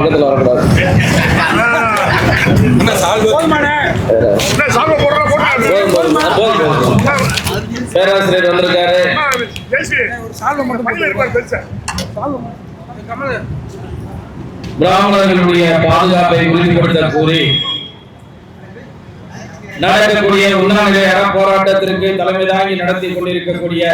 பக்கத்துல வரக்கூடாது. பேராசிரியர் வந்திருக்காரு. பிராமணர்களுடைய பாதுகாப்பை உறுதிப்படுத்த கூறி நடக்கக்கூடிய உண்ணாநிலை அற போராட்டத்திற்கு தலைமை தாங்கி நடத்தி கொண்டிருக்கக்கூடிய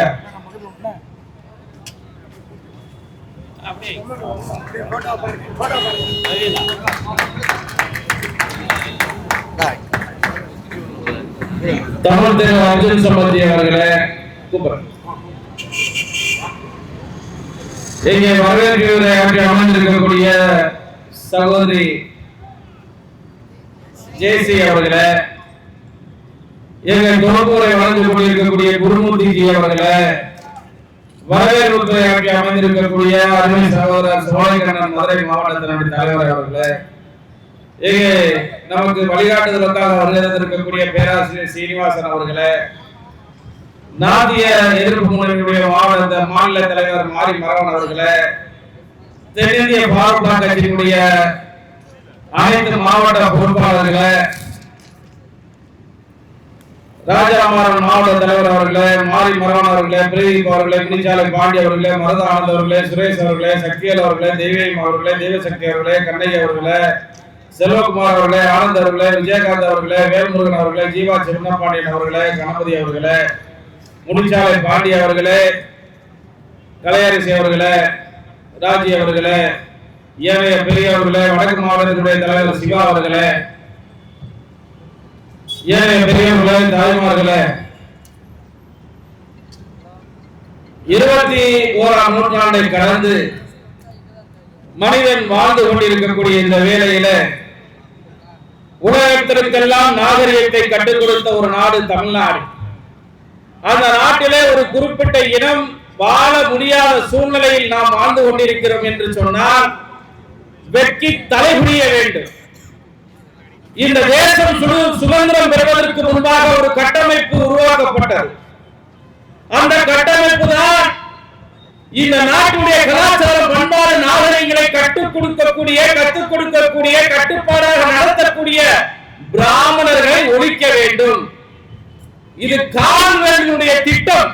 தமிழ் திரு அர்ஜுன் சம்பந்தி அவர்களை கூப்பிடுறேன். இங்கே வரவேற்பு அமர்ந்திருக்கக்கூடிய சகோதரி ஜெயசி அவர்களை, எங்கள் தொகுப்புரை வழங்கி கொண்டிருக்கக்கூடிய குருமூர்த்தி அவர்களை, வரவேற்புரை அமைந்திருக்கக்கூடிய அருமை சகோதரர் சோழகண்ணன் மதுரை மாவட்டத்தினுடைய தலைவர் அவர்களே, இங்கே நமக்கு வழிகாட்டுதலுக்காக வருகிறதற்கக்கூடிய பேராசிரியர் சீனிவாசன் அவர்களே, நாதிய எதிர்ப்பு முன்னணியுடைய மாநில தலைவர் மாரி மரவன் அவர்களே, தென்னிந்திய பாரம்பரிய கட்சியினுடைய அனைத்து மாவட்ட பொறுப்பாளர்களே, ராஜாமாரன் மாவட்ட தலைவர் அவர்களே, மாரி மரவன் அவர்களே, பிரதீப் அவர்களே, குனிச்சாலை பாண்டி அவர்களே, மருதானந்த் அவர்களே, சுரேஷ் அவர்களே, சக்தியல் அவர்களே, தெய்வம் அவர்களே, தெய்வசக்தி அவர்களே, கண்ணையா அவர்களே, செல்வகுமார் அவர்களே, ஆனந்த் அவர்களே, விஜயகாந்த் அவர்களே, வேல்முருகன் அவர்களே, ஜீவா சிவனபாண்டியன் அவர்களே, கணபதி அவர்களே, முனிச்சாலை பாண்டி அவர்களே, கலையரசி அவர்களே, ராஜி அவர்களே, ஏனைய பெரியவர்களே, வடக்கு மாவட்டத்தினுடைய தலைவர் சிவா அவர்களே, ஏனைய பெரியவர்களே, தாய்மார்களே, 21ஆம் நூற்றாண்டை கடந்து மனிதன் வாழ்ந்து கொண்டிருக்கக்கூடிய இந்த வேளையில உலகத்திற்கெல்லாம் நாகரிகத்தை கற்றுக் கொடுத்த ஒரு நாடு தமிழ்நாடு. அந்த நாட்டிலே ஒரு குறிப்பிட்ட இனம் வாழ முடியாத சூழ்நிலையில் நாம் வாழ்ந்து கொண்டிருக்கிறோம் என்று சொன்னால் வெட்கி தலைகுனிய வேண்டும். இந்த தேசம் சுதந்திரம் பெறுவதற்கு முன்பாக ஒரு கட்டமைப்பு உருவாக்கப்பட்டது. அந்த கட்டமைப்பு தான் இந்த நாட்டுடைய கலாச்சார பண்பாடு நாகரிகங்களை கற்றுக் கொடுக்கக்கூடிய கட்டுப்பாடாக நடத்தக்கூடிய பிராமணர்களை ஒழிக்க வேண்டும். இது கால்வெளியுடைய திட்டம்.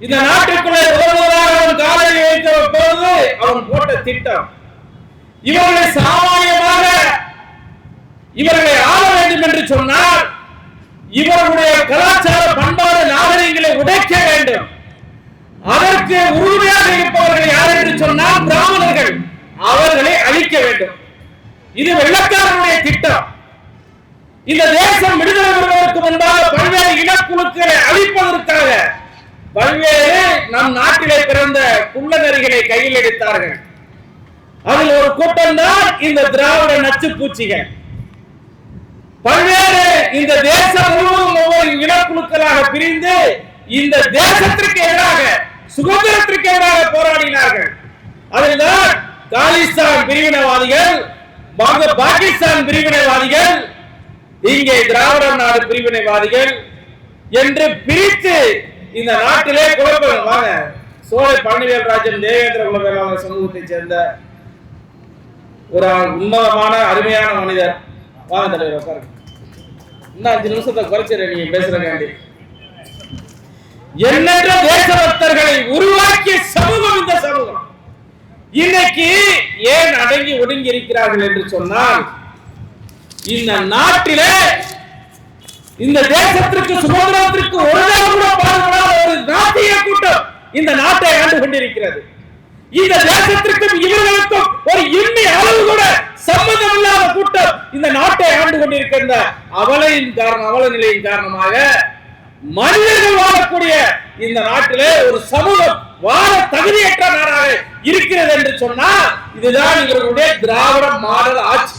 இந்த நாட்டுக்குள்ளே முதல்வராக காலை வைத்த போது அவன் போட்ட திட்டம். இவர்களை சாமானியமாக இவர்களை ஆள வேண்டும் என்று சொன்னால் இவர்களுடைய கலாச்சார பண்பாடு நாகரிகங்களை உடைக்க வேண்டும். அதற்கு உறுதியாக இருப்பவர்கள் யார் என்று சொன்னால் பிராமணர்கள். அவர்களை அழிக்க வேண்டும். இது வெள்ளக்காரனுடைய திட்டம். இந்த தேசம் விடுதலை பெறுவதற்கு முன்பாக பல்வேறு இனக்குழுக்களை அழிப்பதற்காக பல்வேறு நம் நாட்டிலே பிறந்த குள்ளநரிகளை கையில் எடுத்தார்கள். அதில் ஒரு கூட்டம் தான் இந்த திராவிட நச்சு பூச்சிகள். பல்வேறு இந்த தேசம் முழுவதும் ஒவ்வொரு இனக்குழுக்களாக பிரிந்து இந்த தேசத்திற்கு எதிராக சுதந்திரத்திற்கு எதிராக போராடினார்கள். அதில்தான் காலிஸ்தான் பிரிவினைவாதிகள், பாகிஸ்தான் பிரிவினைவாதிகள், இங்கே திராவிட நாடு பிரிவினைவாதிகள் என்று பிரித்து இந்த நாட்டிலே குழப்பம். வாங்க, சோலை பழனிவேல் ராஜன் தேவேந்திர குலவேளாளர் சமூகத்தை சேர்ந்த ஒரு உன்னதமான அருமையான மனிதர். வாங்க தலைவர் உட்காருங்க. இன்னும் 5 நிமிஷத்தை குறைச்சிட நீங்க பேசுறேன். எண்ணற்ற தேசபக்தர்களை உருவாக்கிய சமூகம் இந்த சமூகம். இன்னைக்கு ஏன் அடங்கி ஒடுங்கி இருக்கிறார்கள் என்று சொன்னால் இந்த நாட்டிலே இந்த தேசத்திற்கு சுதந்திரத்திற்கு ஒரு நாள் கூட பாடுபடாத ஒரு நாட்டிய கூட்டம் இந்த நாட்டை ஆண்டு கொண்டிருக்கிறது. இந்த தேசத்திற்கும் இவர்களுக்கும் ஒரு எண்ணி அளவு கூட சம்பந்தம் இல்லாத கூட்டம் இந்த நாட்டை ஆண்டு கொண்டிருக்கின்ற அவல நிலையின் காரணமாக மனிதர்கள் வாழக்கூடிய இந்த நாட்டிலே ஒரு சமூகம் வாழ தகுதியற்ற நாடாக இருக்கிறது என்று சொன்னால் இதுதான் இவர்களுடைய திராவிட மாடல் ஆட்சி.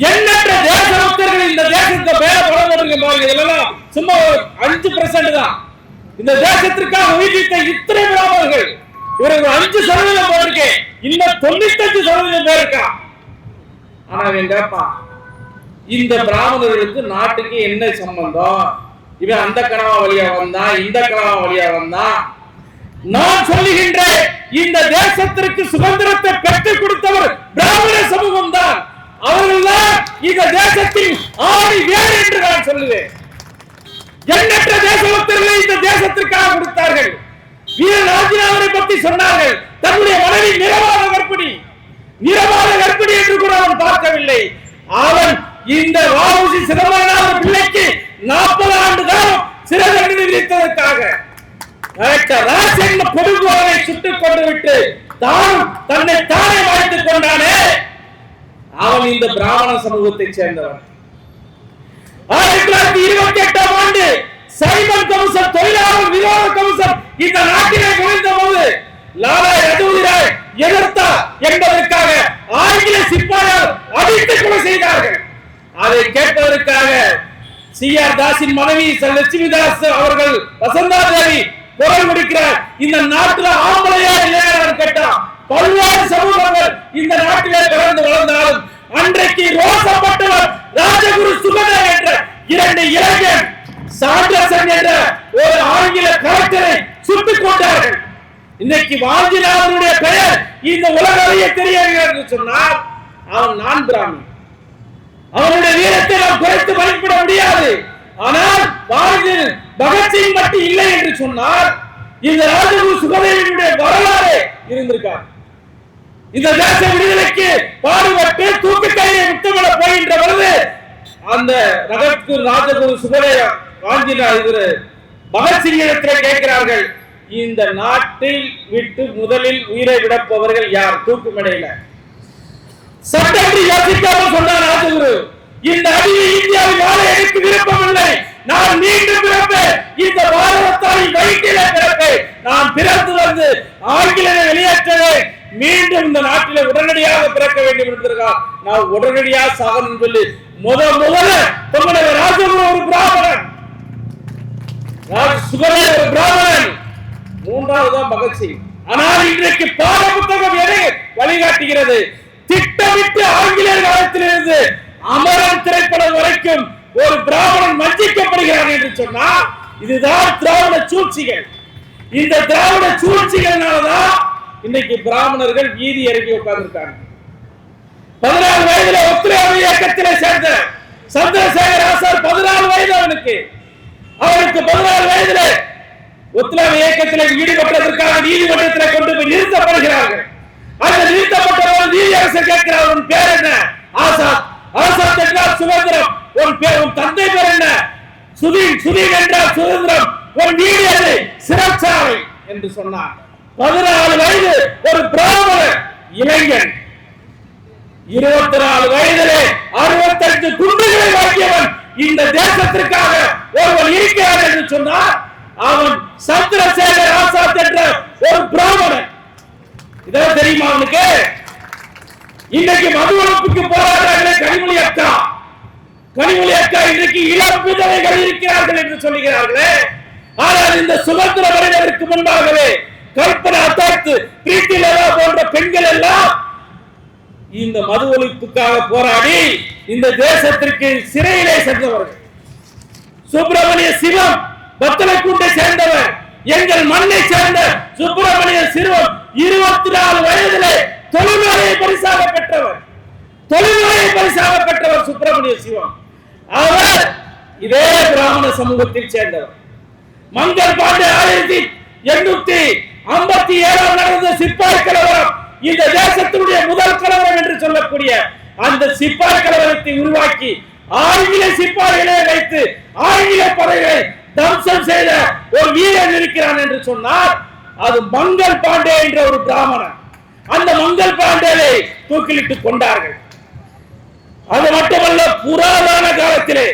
எண்ணற்ற தேசபக்தர்கள் இந்த தேசத்தை மேல படம் இதெல்லாம் சும்மா 5% தான். இந்த தேசத்திற்காக உயிரிட்ட இத்தனை பிராமணர்கள் இவர்கள் 5% போயிருக்கேன். இன்னும் 95% பேர் இருக்கா. ஆனா வேண்டாப்பா, இந்த பிராமணர்களுக்கு நாட்டுக்கு என்ன சம்பந்தம்? இவன் அந்த கனவா வழியா வந்தான், இந்த கனவா வழியா வந்தான். நான் சொல்லுகின்ற இந்த தேசத்திற்கு சுதந்திரத்தை பெற்றுக் கொடுத்தவர் பிராமண சமூகம் தான். அவர்கள் தான் இந்த தேசத்தில் ஆணி வேர் என்று நான் சொல்லுவேன். எண்ணற்ற தேசபக்தர்களை இந்த தேசத்திற்காக கொடுத்தார்கள். வீரராஜினாவரை பற்றி சொன்னார்கள். தன்னுடைய மனைவி நிரவாத கர்ப்பிணி என்று கூட அவன் பார்க்கவில்லை. அவன் இந்த வாவுசி சிதம்பரனார் பிள்ளைக்கு 40 ஆண்டு காலம் சிறை தண்டனை விதித்ததற்காக கொடுங்கோலை சுட்டுக் கொண்டு விட்டு தன்னை தானே வாழ்த்துக் கொண்டானே, அவன் இந்த பிராமண சமூகத்தை சேர்ந்தவன். 1928ஆம் ஆண்டு சைமன் கமிஷன், தொழிலாளர் விரோத கமிஷன் இந்த நாட்டிலே நுழைந்த போது லாலா லஜபதி ராய் எதிர்த்தார் என்பதற்காக ஆங்கில சிப்பாயால் அடித்து கொலை செய்தார்கள். அதை கேட்பதற்காக சி.ஆர். தாஸின் மனைவி லட்சுமி தாஸ் அவர்கள் வசந்தா தேவி குரல் கொடுக்கிறார். இந்த நாட்டில் ஆம்பளையா இல்லையா கேட்டார். பல்வேறு சமூகங்கள் இந்த நாட்டிலே பிறந்து வளர்ந்தாலும் அன்றைக்கு ரோசப்பட்டவர் ராஜகுரு சுகதேவ் என்ற 2 இளைஞர் சாண்டர்சன் என்ற ஒரு ஆங்கில கலெக்டரை சுட்டுக் கொண்டார்கள். இன்னைக்கு வாஞ்சிநாதனுடைய பெயர் இந்த உலகையே தெரியாது சொன்னால் அவன் நான் பிராமணன். அவனுடைய வீரத்தை நாம் குறைத்து மதிப்பிட முடியாது. ஆனால் பகத்சிங் மட்டும் இல்லை என்று சொன்னால் இந்த ராஜகுரு சுகதேவனுடைய வரலாறு இருந்திருக்கார். இந்த தேச விடுதலைக்கு பாடுபட்டு தூக்கு கையை முத்தமிட போகின்ற பொழுது அந்த ராஜகுரு சுகதேவ வாஞ்சிநாதர் பகத்சிங் இடத்தில் கேட்கிறார்கள், இந்த நாட்டில் விட்டு முதலில் உயிரை விடப்பவர்கள் யார்? தூக்கு மேடையில சட்டத்தை யோசிக்காமல் சொன்னார் ராஜகுரு, இந்த அடியை இந்தியாவில் வாழ எனக்கு விருப்பமில்லை. நான் மீண்டும் பிறப்பேன். இந்த பாரதத்தாரின் வயிற்றிலே பிறப்பேன். நான் பிறந்து வந்து ஆங்கிலேய வெளியேற்றவேன். மீண்டும் இந்த நாட்டிலே உடனடியாக பிறக்க வேண்டும் என்பதற்காக நான் உடனடியாக சாகணும் சொல்லி முதல்ல தம்முடைய ராஜகுரு ஒரு பிராமணன், சுகதேவ் ஒரு பிராமணன், 3வது பகத்சிங். ஆனால் இன்றைக்கு பாட புத்தகம் எதை வழிகாட்டுகிறது? திட்டமிட்டு ஆங்கிலேயர் காலத்திலிருந்து அமரன் திரைப்படம் வரைக்கும் ஒரு பிராமணன் வஞ்சிக்கப்படுகிறான் என்று சொன்னால் இதுதான் திராவிட சூழ்ச்சிகள். இந்த திராவிட சூழ்ச்சிகள்னாலதான் இன்னைக்கு பிராமணர்கள் வீதி இறங்கி உட்கார்ந்திருக்காங்க. 14 வயதுல ஒத்துழைப்பு இயக்கத்திலே சேர்ந்த சந்திரசேகர் ஆசார் 14 வயது அவனுக்கு 14 வயதுல ஒத்துழைப்பு இயக்கத்தில் ஈடுபட்டதற்காக நீதிமன்றத்தில் கொண்டு போய் நிறுத்தப்படுகிறார்கள். அந்த நிறுத்தப்பட்டவர்கள் நீதியரசர் கேட்கிறார், உன் பேர் என்ன? ஆசாத். ஆசாத் என்றால் சுதந்திரம். உன் தந்தை பேர் என்ன? சுதீன் என்றால் சுதந்திரம். உன் வீடு எது? சிறைச்சாலை என்று சொன்னார். 14 வயது ஒரு பிராமண இளைஞன். 24 வயதிலே 65 குண்டுகளை வாங்கியவன் இந்த தேசத்திற்காக ஒருவன் இருக்கிறான் என்று சொன்னார். அவன் சந்திரசேகர் ஆசாத் என்ற ஒரு பிராமணன். இதெல்லாம் தெரியுமா அவனுக்கு? இன்னைக்கு மது ஒழிப்புக்கு போராடுறாங்களே கனிமொழி அக்கா இன்றைக்கு இளம் விதவைகள் இருக்கிறார்கள் என்று சொல்லுகிறார்களே. ஆனால் இந்த சுதந்திர வருவதற்கு முன்பாகவே கல்பனா அத்தாத்து, பிரீத்தி லதா போன்ற பெண்கள் எல்லாம் இந்த மது ஒழிப்புக்காக போராடி இந்த தேசத்திற்கு சிறையிலே சென்றவர்கள். சுப்பிரமணிய சிவம் பத்தலக்குண்டை சேர்ந்தவர், எங்கள் மண்ணை சேர்ந்த சுப்பிரமணிய சிவம் 24 வயதிலே தொழில்முறையை பரிசாக பெற்றவர் சுப்பிரமணிய சிவம். அவர் இதே பிராமண சமூகத்தில் சேர்ந்தவர். மங்கள் பாண்டே 1857 நடந்த சிப்பாய் கலவரம் இந்த தேசத்தினுடைய முதல் கலவரம் என்று சொல்லக்கூடிய அந்த சிப்பாய் கலவரத்தை உருவாக்கி ஆங்கில சிப்பாய்களை வைத்து ஆங்கில படைகளை தம்சம் செய்த ஒரு வீரன் இருக்கிறான் என்று சொன்னார். அது மங்கள் பாண்டே என்ற ஒரு பிராமணன். அந்த மங்கள் பாண்டேவை தூக்கிலிட்டுக் கொண்டார்கள். அது மட்டுமல்ல, புராதன காலத்திலே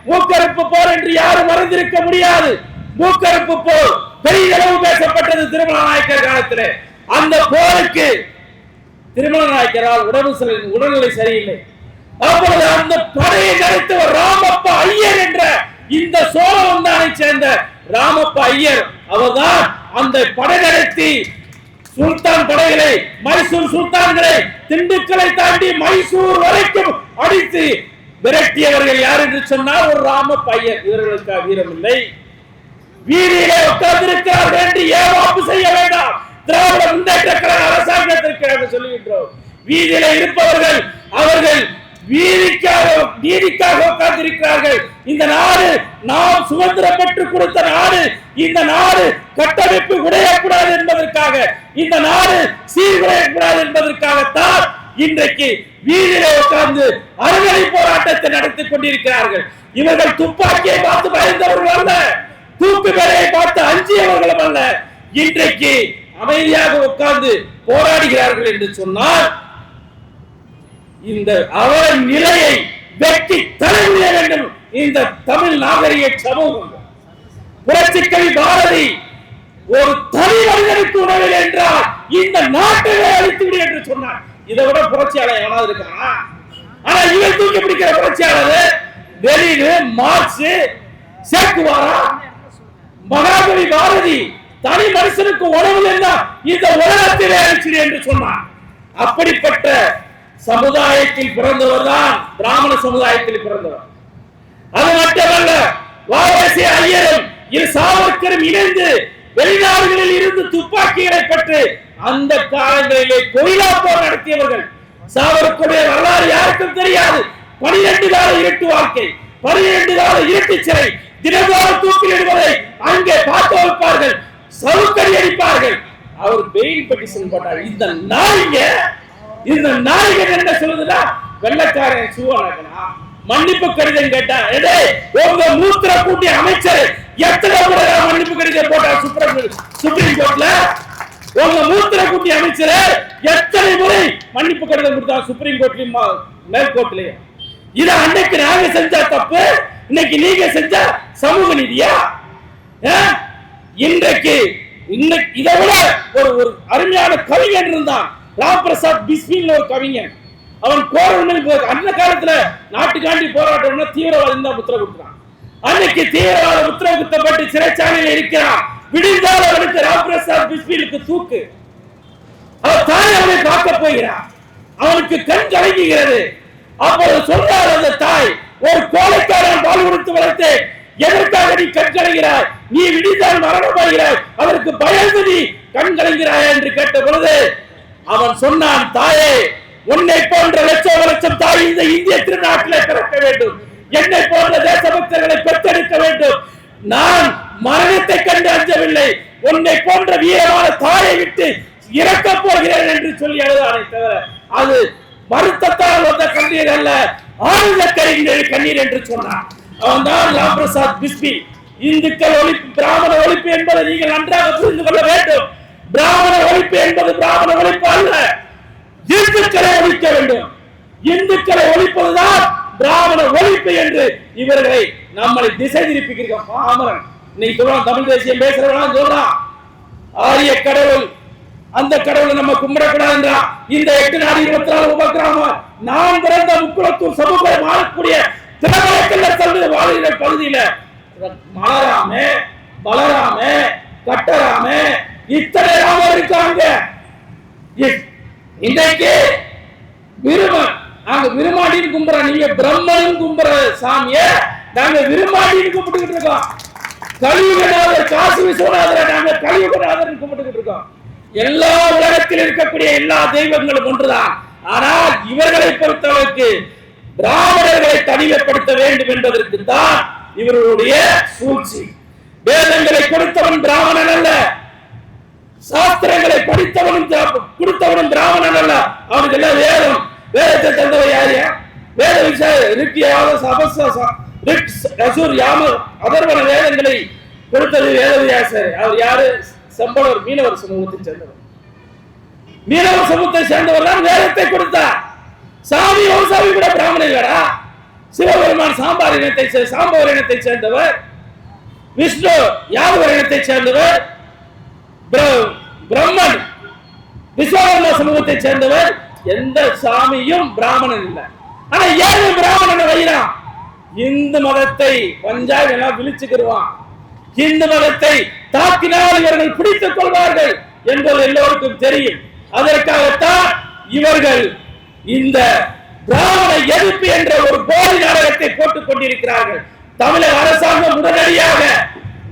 மூக்கறுப்பு போர் என்று யாரும் மறந்திருக்க முடியாது. மூக்கறுப்பு போர் பெரியளவு பேசப்பட்டது திருமல நாயக்கர் காலத்திலே. அந்த போருக்கு திருமல நாயக்கரால் உடல்நிலை சரியில்லை. அப்பொழுது அந்த படையை நடத்தவர் ராமப்பா ஐயர் என்ற இந்த சோழவந்தானை சேர்ந்த ராமப்பா ஐயர் அவர்தான் அந்த படை நடத்தி சுல்தான் படைகளை, மைசூர் சுல்தான்களை, திண்டுக்கலை தாண்டி மைசூர் வரைக்கும் அடித்து விரட்டியவர்கள் யார் என்று சொன்னால் ஒரு ராமப்பா ஐயர். இவர்களுக்கு வீரம் இல்லை. வீதியிலே உட்கார்ந்திருக்கிறார்கள் என்று ஏவாப்பு செய்ய வேண்டாம். திராவிட முன்னேற்ற கழக அரசாங்கத்திற்கு சொல்லுகின்றோம். வீதியில இருப்பவர்கள் அவர்கள் நீதிக்காக உட்கார்ந்திருக்கிறார்கள். இந்த நாடு நாம் சுதந்திரம் பெற்றுக் கொடுத்த நாடு. இந்த நாடு கட்டமைப்பு உடையக்கூடாது என்பதற்காக, இந்த நாடு சீர்குலையக்கூடாது என்பதற்காகத்தான் இன்றைக்கு வீதியிலே உட்கார்ந்து அறநிலை போராட்டத்தை நடத்திக் கொண்டிருக்கிறார்கள். இவர்கள் துப்பாக்கியை பார்த்து பயந்தவர்கள் அல்ல, தூக்கு மேலையை பார்த்து அஞ்சியவர்களும் அல்ல. இன்றைக்கு அமைதியாக உட்கார்ந்து போராடுகிறார்கள் என்று சொன்னால் இந்த அவர நிலையை வெட்டி தரவிட வேண்டும் இந்த தமிழ் நாகரிக சமூகம். புரட்சிக்கவி பாரதி ஒரு தனி மனிதனுக்கு உணவில் என்றால் இந்த நாட்டை அழித்து விடு என்று சொன்னார். இதை விட புரட்சியாளர் எவனாவது இருக்கானா? ஆனா இவர் தூக்கி பிடிக்கிற புரட்சியாளர் வெளியில மார்க்ஸ், சேக்குவாரா, மகாகவி பாரதி தனி மனுஷனுக்கு உணவு என்றால் இந்த உலகத்திலே அழிச்சிடு என்று சொன்னார். அப்படிப்பட்ட சமுதாயத்தில் பிறந்தவர் தான் பிராமண சமுதாயத்தில் பிறந்தவர். அது மட்டுமல்ல, வாவசி ஐயரும் சாவர்கரும் இணைந்து வெளிநாடுகளில் இருந்து துப்பாக்கிகளை பெற்று அந்த காலங்களிலே கொய்லா போர் நடத்தியவர்கள். சாவர்கருடைய வரலாறு யாருக்கும் தெரியாது. 12 கால இருட்டு வாழ்க்கை, 12 கால இருட்டு சிறை, தினந்தோறும் தூக்கிலிடுவதை அங்கே பார்த்து வைப்பார்கள், சவுக்கடி அடிப்பார்கள். அவர் பெயில் பெட்டிஷன் போட்டார். இந்த நாயகன் என்ன சொல்லுதுன்னா, வெள்ளக்காரன் சுவனகனா மன்னிப்பு கடிதம் கேட்டா, உங்க மூத்திர கூட்டி அமைச்சர் எத்தனை முறை மன்னிப்பு கடிதம் போட்டார் சுப்ரீம் கோர்ட்ல? உங்க மூத்திர கூட்டி அமைச்சர் எத்தனை முறை மன்னிப்பு கடிதம் கொடுத்தார் சுப்ரீம் கோர்ட்லயும் மேல்கோர்ட்லயும்? இத அன்னைக்கு நாங்க செஞ்ச தப்பு, இன்னைக்கு நீங்க செஞ்ச சமூக நீதியா? இன்றைக்கு இதை விட ஒரு அருமையான கவிஞன் இருந்தான், ராம் பிரசாத் பிஸ்மில் ஒரு கவிஞன். அவன் அந்த காலத்துல நாட்டுக்காண்டி போராட்டம்னா தீவிரவாதம் தான் முத்திர கொடுத்தான். அன்னைக்கு தீவிரவாத முத்திர குத்தப்பட்டு சிறைச்சாலையில் இருக்கிறான். விடிந்தால் அவனுக்கு ராம் பிரசாத் பிஸ்மிலுக்கு தூக்கு. அவன் தாய் அவனை பார்க்க போகிறான், அவனுக்கு கண் கலங்குகிறது. அப்போது சொல்றார் அந்த தாய், ஒரு கோழைக்காரன் பால் கொடுத்து வளர்த்தேன், எதற்காக நீ கண் கலங்கிறாய்? நீ விடிந்தால் மரணமாகிறாய், அதற்கு பயந்து நீ கண் கலங்கிறாய் என்று கேட்ட பொழுது அவன் சொன்னான், தாயே, உன்னை போன்ற லட்சம் தாய் இந்த இந்திய திருநாட்டிலே பிறக்க வேண்டும், என்னை போன்ற தேசபக்தர்களை பெற்றெடுக்க வேண்டும். நான் மரணத்தை கண்டு அஞ்சவில்லை, உன்னை போன்ற வீரமான தாயை விட்டு இறக்க போகிறேன் என்று சொல்லி அழுதானே தவிர அது வருத்தத்தால் வந்த கண்ணீர் அல்ல, ஆனந்த கண்ணீர் என்று சொன்னான். அவன் தான் ராம் பிரசாத் பிஸ்மி. இந்துக்கள் ஒழிப்பு, பிராமண ஒழிப்பு என்பதை நீங்கள் நன்றாக புரிந்து கொள்ள வேண்டும். பிராமண ஒழிப்பு என்பது பிராமண ஒழிப்பு அல்ல, இந்துக்களை ஒழிக்க வேண்டும். இந்துக்களை ஒழிப்பதுதான் பிராமண ஒழிப்பு என்று இவர்களை நம்மளை திசை திருப்பிக்கிறோம். பாமரன் இன்னைக்கு சொல்றான், தமிழ் தேசியம் பேசுறவன் சொல்றான், ஆரிய கடவுள், அந்த கடவுளை நம்ம கும்பிடக்கூடாதுன்றா. இந்த 8 நாடு 24 உபகிராமம் நான் பிறந்த முக்குளத்தூர் சமூகம் வாழக்கூடிய திருமணக்கல்ல வாழ்கிற பகுதியில மலராமே, பலராமே, கட்டராமே, இத்தனை ராமர் இருக்காங்க. இன்றைக்கு நாங்க விருமாண்டின்னு கும்பிடுறோம், நீங்க பிரம்மனும் கும்பிடுற சாமிய நாங்க விருமாண்டின்னு கும்பிட்டுக்கிட்டு இருக்கோம். கலியுகநாதர், காசி விஸ்வநாதரை நாங்க கலியுகநாதர் கும்பிட்டுக்கிட்டு இருக்கோம். எல்லா உலகத்தில் இருக்கக்கூடிய எல்லா தெய்வங்களும் ஒன்றுதான். ஆனால் இவர்களை பொறுத்தளவுக்கு பிராமணர்களை தனிமைப்படுத்த வேண்டும் என்பதற்கு தான் இவர்களுடைய சூழ்ச்சி. வேதங்களை கொடுத்தவன் பிராமணன் அல்ல, சாஸ்திரங்களை படித்தவனும் கொடுத்தவனும் பிராமணன் அல்ல. அவனுக்கு எல்லாம் வேதத்தை தந்தவர் யாரு? வேத அதர்வன வேதங்களை கொடுத்தது வேதவியாசர். அவர் யாரு? சம்பளவர், மீனவர் சமூகத்தை சேர்ந்தவர். மீனவர் சமூகத்தை சேர்ந்தவர் தான் வேதத்தை கொடுத்தார். சாமி வம்சாமி கூட பிராமணன் இல்லடா. சிவபெருமான் சாம்பார் இனத்தை சேர்ந்தவர், விஷ்ணு யாதவர் இனத்தை சேர்ந்தவர், பிரம்மன் விஸ்வகர்மா சமூகத்தை சேர்ந்தவர். எந்த சாமியும் பிராமணன் இல்லை. ஆனா ஏழு பிராமணன் வைறான். இந்து மதத்தை பஞ்சாயத்து விழிச்சுக்கிடுவான். இந்து மதத்தை தாக்கினால் இவர்கள் பிடித்துக் கொள்வார்கள் என்பது எல்லோருக்கும் தெரியும். அதற்காகத்தான் இவர்கள் இந்த பிராமண எதிர்ப்பு என்ற ஒரு போலி நாடகத்தை போட்டுக் கொண்டிருக்கிறார்கள். தமிழக அரசாங்கம் உடனடியாக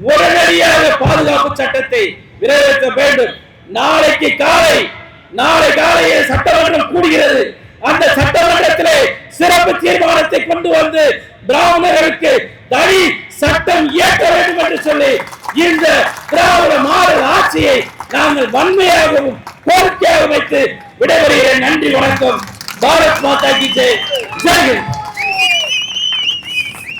உடனடியாக பாதுகாப்பு சட்டத்தை நிறைவேற்ற வேண்டும். நாளை காலையே சட்டமன்றம் கூடுகிறது. அந்த சட்டமன்றத்திலே சிறப்பு தீர்மானத்தை கொண்டு வந்து பிராமணர்களுக்கு தனி சட்டம் இயற்ற வேண்டும் என்று சொல்லி இந்த திராவிட மாடல் ஆட்சியை நாங்கள் வன்மையாகவும் கோரிக்கையாக வைத்து விடைபெறுகிறேன். நன்றி, வணக்கம். பாரத் மாதா கி ஜெய். ஜெய் ஹிந்த்.